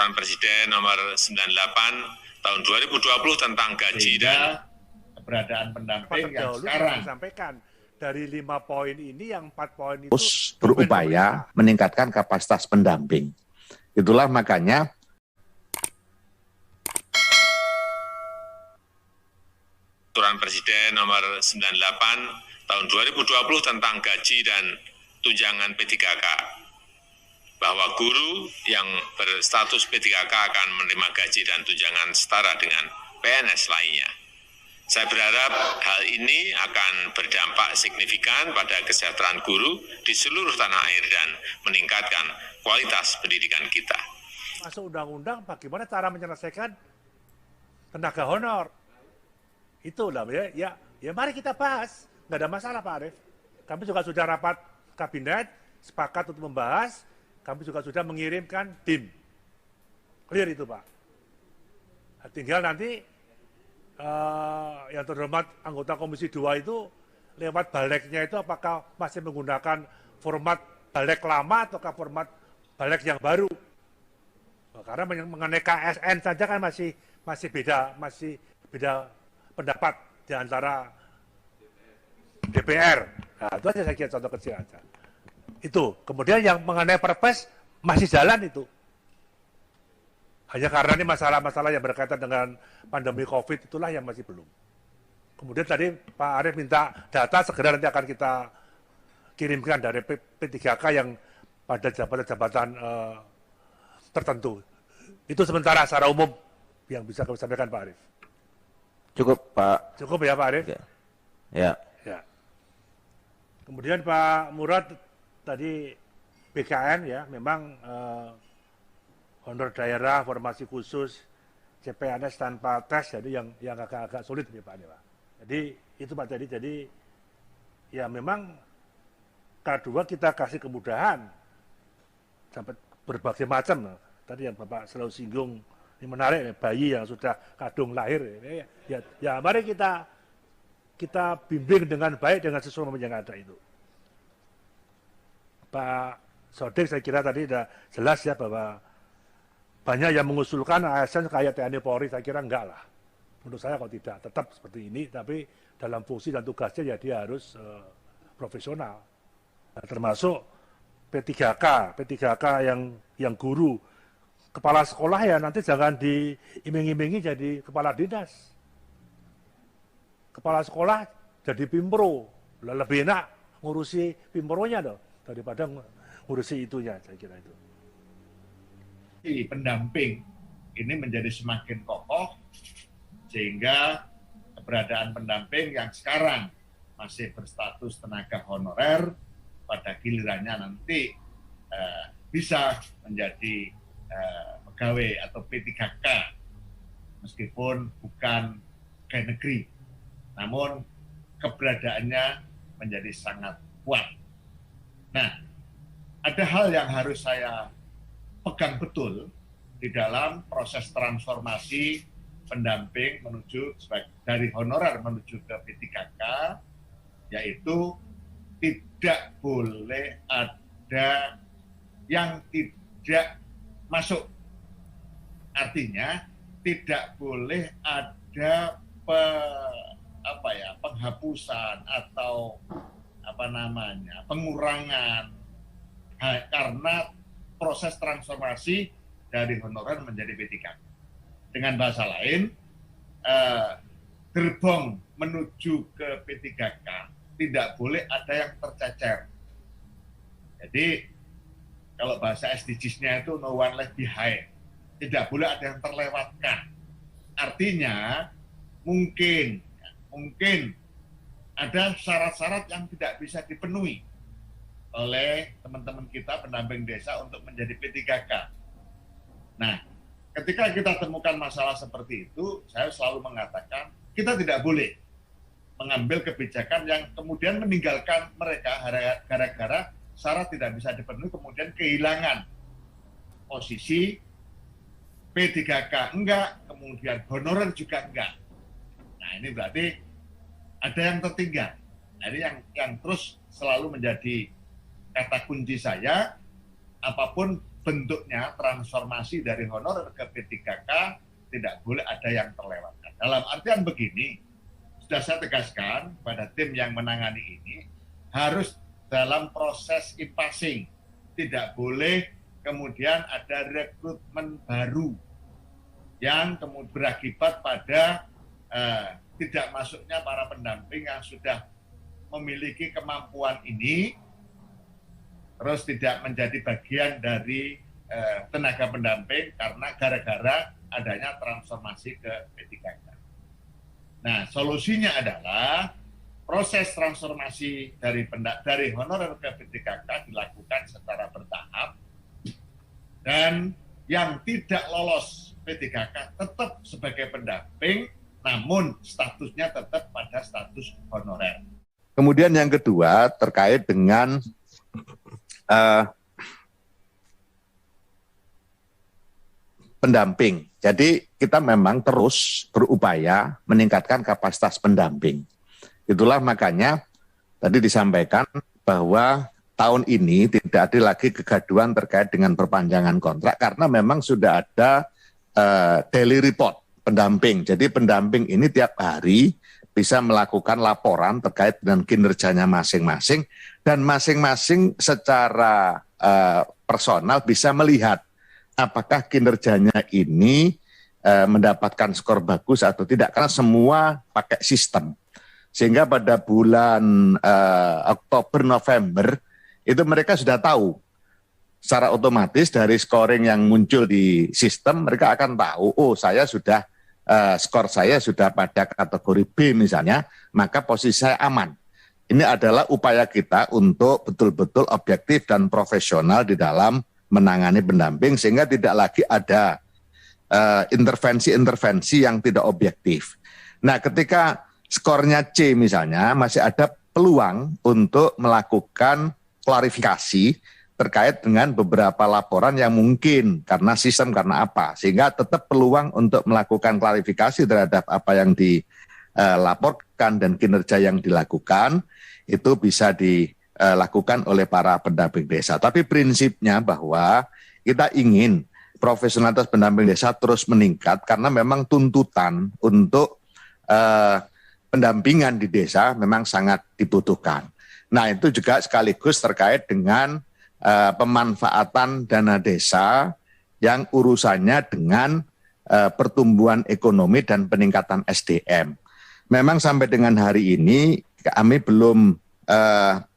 Peraturan Presiden nomor 98 tahun 2020 tentang gaji dan keberadaan pendamping yang sekarang disampaikan dari 5 poin ini yang 4 poin itu terus berupaya meningkatkan kapasitas pendamping. Itulah makanya Peraturan Presiden nomor 98 tahun 2020 tentang gaji dan tunjangan P3K, bahwa guru yang berstatus P3K akan menerima gaji dan tunjangan setara dengan PNS lainnya. Saya berharap hal ini akan berdampak signifikan pada kesejahteraan guru di seluruh tanah air dan meningkatkan kualitas pendidikan kita. Masuk undang-undang bagaimana cara menyelesaikan tenaga honor. Itulah ya mari kita bahas, nggak ada masalah Pak Arief. Kami juga sudah rapat kabinet, sepakat untuk membahas, kami juga sudah mengirimkan tim. Clear itu Pak. Tinggal nanti yang terhormat anggota Komisi 2 itu lewat baleknya itu apakah masih menggunakan format balek lama ataukah format balek yang baru. Karena mengenai KSN saja kan masih beda pendapat di antara DPR. Nah, itu aja saya kira contoh kecil aja. Itu. Kemudian yang mengenai Perpres masih jalan itu. Hanya karena ini masalah-masalah yang berkaitan dengan pandemi COVID itulah yang masih belum. Kemudian tadi Pak Arief minta data segera nanti akan kita kirimkan dari P3K yang pada jabatan-jabatan tertentu. Itu sementara secara umum yang bisa kami sampaikan Pak Arief. cukup Pak. Cukup ya Pak Arief? Ya. Ya. Kemudian Pak Murad tadi BKN ya, memang honor daerah, formasi khusus, CPNS tanpa tes, jadi yang agak-agak sulit ya Pak Dewa. Jadi itu Pak jadi ya memang K2 kita kasih kemudahan sampai berbagai macam. Tadi yang Bapak selalu singgung, ini menarik ya, bayi yang sudah kadung lahir. Ya mari kita bimbing dengan baik dengan sesuatu yang ada itu. Pak Sodik saya kira tadi sudah jelas ya bahwa banyak yang mengusulkan ASN kayak TNI Polri, saya kira enggak lah. Menurut saya kalau tidak, tetap seperti ini, tapi dalam fungsi dan tugasnya ya dia harus profesional. Nah, termasuk P3K yang guru, kepala sekolah ya nanti jangan diiming-imingi jadi kepala dinas. Kepala sekolah jadi pimpro, lebih enak ngurusi pimpronya dong daripada ngurusi itunya, saya kira itu. Pendamping ini menjadi semakin kokoh sehingga keberadaan pendamping yang sekarang masih berstatus tenaga honorer pada gilirannya nanti bisa menjadi pegawai atau P3K meskipun bukan pegawai negeri, namun keberadaannya menjadi sangat kuat. Nah, ada hal yang harus saya pegang betul di dalam proses transformasi pendamping menuju dari honorer menuju ke P3K, yaitu tidak boleh ada yang tidak masuk. Artinya tidak boleh ada penghapusan atau pengurangan karena proses transformasi dari honorer menjadi P3K. Dengan bahasa lain, gerbong menuju ke P3K tidak boleh ada yang tercecer. Jadi, kalau bahasa SDGs-nya itu no one left behind. Tidak boleh ada yang terlewatkan. Artinya, mungkin ada syarat-syarat yang tidak bisa dipenuhi oleh teman-teman kita pendamping desa untuk menjadi P3K. Nah, ketika kita temukan masalah seperti itu, saya selalu mengatakan kita tidak boleh mengambil kebijakan yang kemudian meninggalkan mereka gara-gara syarat tidak bisa dipenuhi, kemudian kehilangan posisi P3K enggak, kemudian honorer juga enggak. Nah, ini berarti ada yang tertinggal. Nah, ini yang terus selalu menjadi kata kunci saya, apapun bentuknya transformasi dari honorer ke P3K tidak boleh ada yang terlewatkan. Dalam artian begini, sudah saya tegaskan pada tim yang menangani ini, harus dalam proses e-passing, tidak boleh kemudian ada rekrutmen baru yang kemudian berakibat pada tidak masuknya para pendamping yang sudah memiliki kemampuan ini, terus tidak menjadi bagian dari tenaga pendamping karena gara-gara adanya transformasi ke P3K. Nah, solusinya adalah proses transformasi dari honorer ke P3K dilakukan secara bertahap, dan yang tidak lolos P3K tetap sebagai pendamping, namun statusnya tetap pada status honorer. Kemudian yang kedua terkait dengan pendamping. Jadi kita memang terus berupaya meningkatkan kapasitas pendamping. Itulah makanya tadi disampaikan bahwa tahun ini tidak ada lagi kegaduhan terkait dengan perpanjangan kontrak karena memang sudah ada daily report pendamping. Jadi pendamping ini tiap hari bisa melakukan laporan terkait dengan kinerjanya masing-masing, dan masing-masing secara personal bisa melihat apakah kinerjanya ini mendapatkan skor bagus atau tidak, karena semua pakai sistem. Sehingga pada bulan Oktober, November, itu mereka sudah tahu secara otomatis dari scoring yang muncul di sistem, mereka akan tahu, oh saya sudah skor saya sudah pada kategori B misalnya, maka posisi saya aman. Ini adalah upaya kita untuk betul-betul objektif dan profesional di dalam menangani pendamping, sehingga tidak lagi ada intervensi-intervensi yang tidak objektif. Nah, ketika skornya C misalnya, masih ada peluang untuk melakukan klarifikasi terkait dengan beberapa laporan yang mungkin karena sistem, karena apa, sehingga tetap peluang untuk melakukan klarifikasi terhadap apa yang dilaporkan dan kinerja yang dilakukan itu bisa dilakukan oleh para pendamping desa. Tapi prinsipnya bahwa kita ingin profesionalitas pendamping desa terus meningkat karena memang tuntutan untuk pendampingan di desa memang sangat dibutuhkan. Nah, itu juga sekaligus terkait dengan pemanfaatan dana desa yang urusannya dengan pertumbuhan ekonomi dan peningkatan SDM. Memang sampai dengan hari ini kami belum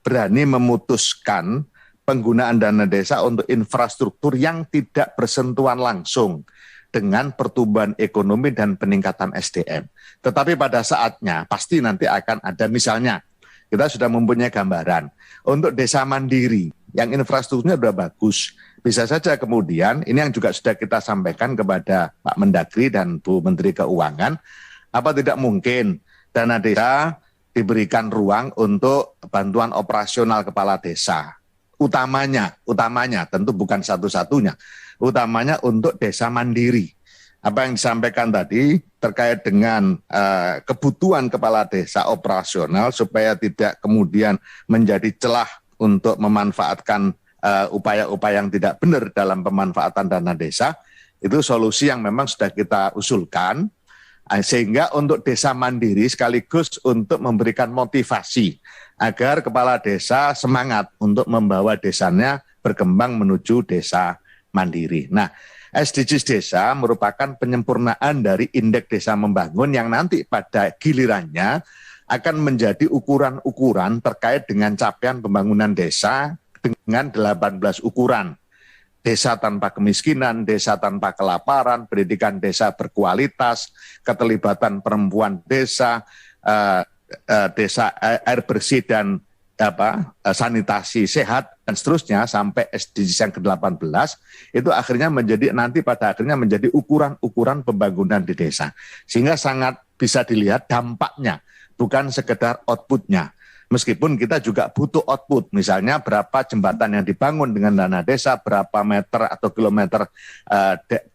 berani memutuskan penggunaan dana desa untuk infrastruktur yang tidak bersentuhan langsung dengan pertumbuhan ekonomi dan peningkatan SDM. Tetapi pada saatnya pasti nanti akan ada, misalnya kita sudah mempunyai gambaran untuk desa mandiri yang infrastrukturnya sudah bagus. Bisa saja kemudian, ini yang juga sudah kita sampaikan kepada Pak Mendagri dan Bu Menteri Keuangan, apa tidak mungkin dana desa diberikan ruang untuk bantuan operasional kepala desa. Utamanya tentu bukan satu-satunya, utamanya untuk desa mandiri. Apa yang disampaikan tadi terkait dengan kebutuhan kepala desa operasional supaya tidak kemudian menjadi celah untuk memanfaatkan upaya-upaya yang tidak benar dalam pemanfaatan dana desa, itu solusi yang memang sudah kita usulkan, sehingga untuk desa mandiri sekaligus untuk memberikan motivasi agar kepala desa semangat untuk membawa desanya berkembang menuju desa mandiri. Nah, SDGs desa merupakan penyempurnaan dari indeks desa membangun yang nanti pada gilirannya akan menjadi ukuran-ukuran terkait dengan capaian pembangunan desa dengan 18 ukuran. Desa tanpa kemiskinan, desa tanpa kelaparan, pendidikan desa berkualitas, keterlibatan perempuan desa, desa air bersih dan sanitasi sehat, dan seterusnya sampai SDGs yang ke-18, itu akhirnya pada akhirnya menjadi ukuran-ukuran pembangunan di desa. Sehingga sangat bisa dilihat dampaknya, bukan sekedar outputnya. Meskipun kita juga butuh output, misalnya berapa jembatan yang dibangun dengan dana desa, berapa meter atau kilometer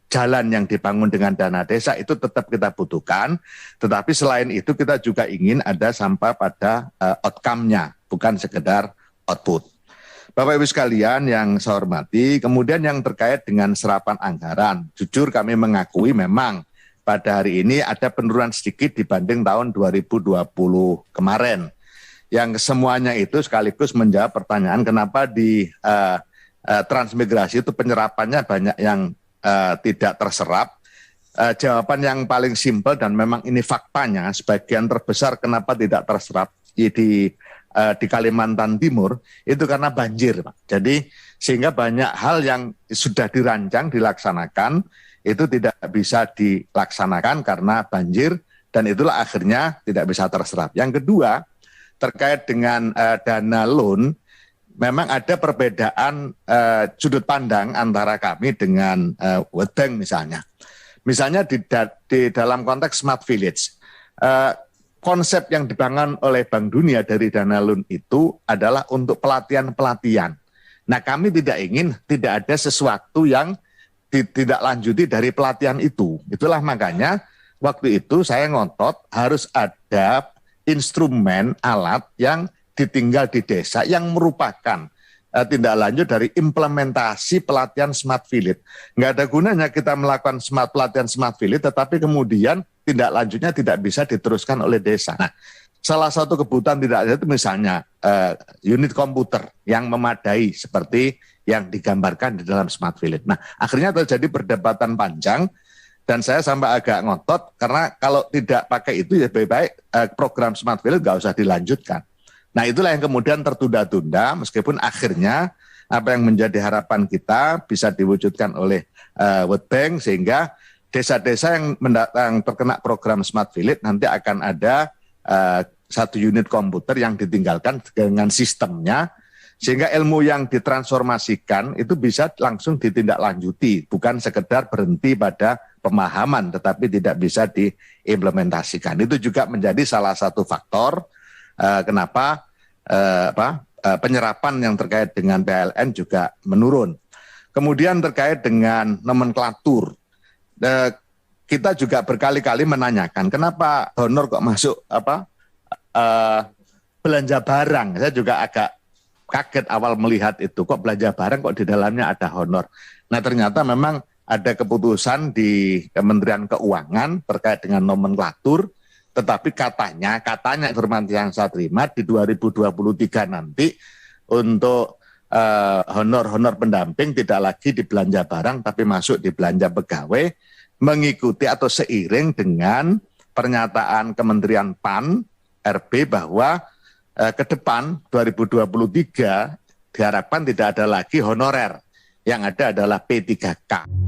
jalan yang dibangun dengan dana desa, itu tetap kita butuhkan. Tetapi selain itu kita juga ingin ada sampai pada outcome-nya, bukan sekedar output. Bapak Ibu sekalian yang saya hormati, kemudian yang terkait dengan serapan anggaran, jujur kami mengakui memang pada hari ini ada penurunan sedikit dibanding tahun 2020 kemarin. Yang semuanya itu sekaligus menjawab pertanyaan kenapa di transmigrasi itu penyerapannya banyak yang tidak terserap. Jawaban yang paling simpel dan memang ini faktanya, sebagian terbesar kenapa tidak terserap di Kalimantan Timur itu karena banjir, Pak. Jadi sehingga banyak hal yang sudah dirancang dilaksanakan itu tidak bisa dilaksanakan karena banjir dan itulah akhirnya tidak bisa terserap. Yang kedua terkait dengan dana loan, memang ada perbedaan sudut pandang antara kami dengan World Bank misalnya. Misalnya di dalam konteks Smart Village. Konsep yang dibangun oleh Bank Dunia dari dana loan itu adalah untuk pelatihan-pelatihan. Nah, kami tidak ingin tidak ada sesuatu yang tidak lanjuti dari pelatihan itu. Itulah makanya waktu itu saya ngotot harus ada instrumen alat yang ditinggal di desa yang merupakan tindak lanjut dari implementasi pelatihan Smart Village. Nggak ada gunanya kita melakukan pelatihan Smart Village, tetapi kemudian tindak lanjutnya tidak bisa diteruskan oleh desa. Nah, salah satu kebutuhan tidak ada itu misalnya unit komputer yang memadai seperti yang digambarkan di dalam Smart Village. Nah, akhirnya terjadi perdebatan panjang dan saya sampai agak ngotot karena kalau tidak pakai itu ya lebih baik program Smart Village nggak usah dilanjutkan. Nah, itulah yang kemudian tertunda-tunda meskipun akhirnya apa yang menjadi harapan kita bisa diwujudkan oleh World Bank sehingga desa-desa yang terkena program Smart Village nanti akan ada satu unit komputer yang ditinggalkan dengan sistemnya sehingga ilmu yang ditransformasikan itu bisa langsung ditindaklanjuti, bukan sekedar berhenti pada pemahaman tetapi tidak bisa diimplementasikan. Itu juga menjadi salah satu faktor kenapa penyerapan yang terkait dengan PLN juga menurun. Kemudian terkait dengan nomenklatur, kita juga berkali-kali menanyakan kenapa honor kok masuk belanja barang. Saya juga agak kaget awal melihat itu, kok belanja barang kok di dalamnya ada honor. Nah, ternyata memang ada keputusan di Kementerian Keuangan terkait dengan nomenklatur. Tetapi katanya informasi yang saya terima di 2023 nanti untuk honor pendamping tidak lagi di belanja barang tapi masuk di belanja pegawai mengikuti atau seiring dengan pernyataan Kementerian PAN RB bahwa ke depan 2023 diharapkan tidak ada lagi honorer, yang ada adalah P3K.